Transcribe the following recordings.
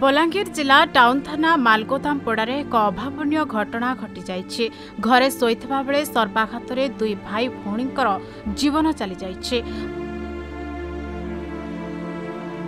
बलांगीर जिला टाउन थाना मालगोदाम पड़ारे एक अभावन घटना घटी जाइछि। घरे शोइथिबा बेले सर्वाघातरे दुई भाई भौणींकर जीवन चली जाइछि।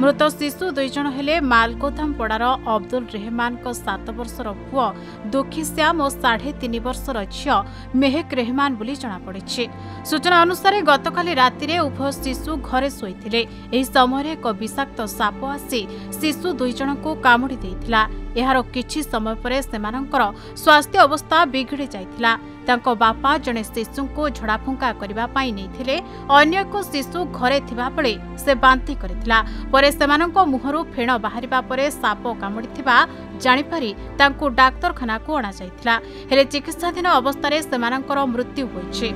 मृत शिशु दुई जन हेले मालगोदाम पड़ार अब्दुल रेहमान 7 वर्षर पुओ दुखी श्याम और 3.5 वर्षर झियो मेहेक रेहमान बोली जଣାपड़िछि। सूचना अनुसार गतकाली रातिरे उभय शिशु घरे शोइथिले। एही समय एक विषाक्त साप आसी शिशु दुई जन को कामुड़ी देइथिला। एहार किछि समय परे सेमानंकर स्वास्थ्य अवस्था बिगड़ी जाइथिला। तांको बापा जने शिशु को झड़ाफुंका करिबा पाई नैथिले। अन्य एक शिशु घरे थिबा बेले से बांती करिथिला। परे सेमानंको मुहरु फेण बाहरिबा परे साप कामुड़िथिबा जानिपारी तांको डाक्तरखाना को अणा जाइथिला। हेले चिकित्साधीन अवस्थारे सेमानंकर मृत्यु होइछि।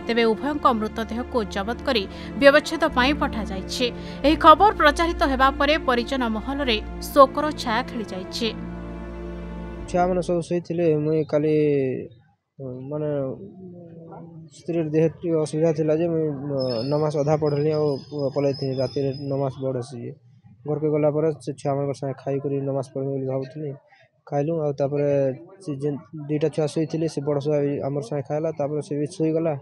तेबे उभयंक मृतदेह को जबत करी व्यवच्छेद पाई पठा जाइछि। एही खबर प्रचारित हेबा परे परिजन महल रे शोकर छाया खेली जाइछि। छुआ मैंने सब शोले मुई काली माने स्त्री देह असुविधा थी मुई नमाज अधा पढ़ली और पलैथी राति नमाज पढ़सी घर के गला से छुआ मान सागे खाई नमाज पढ़ी भावुनी खाइलु आउे दुईटा छुआ शोले से बड़ छुआ आम सागे खाला से भी शोगला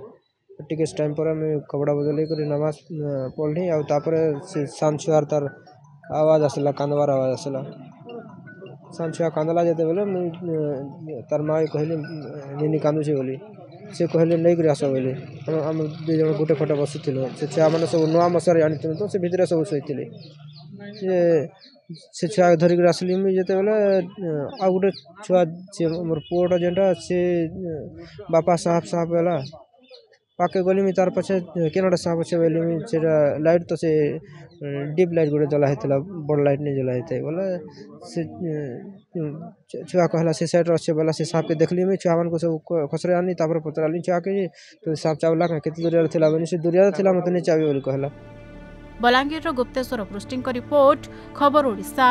टिके टाइम पर कपड़ा बदल कर नमाज पढ़ली आउे से सान छुआर तार आवाज आसला कांदबार आवाज आसला सान छुआ कांदला जिते बेले तार माँ कहली निनी कांदुचे बोली से कहले नहीं कर आस बोली आम दुई जन गोटे खट बसी से छुआ मैंने सब नुआ मशारी आनी तो से भितर सब शोले से छुआ धरिक आसली मुझे जिते बेले आ गोटे छुआ मोर पुओटा जेनटा से बापा साफ साफ है पाके गली में तार पछे केनटा साफ अच्छे बोली से लाइट तो से डीप लाइट गोटे जला होता बड़ लाइट नहीं जला होता बोले से छुआ कहला से साइड अच्छे बोला से सांप के देखली मुझे छुआ मान को सब खसरे आनी पचराली छुआ के तो सांप चावला केते दूरिया थिला बनी से दूरिया थिला मत नहीं चाबी बोली कहला। बलांगीर गुप्तेश्वर पृष्टि रिपोर्ट खबर ओडिशा।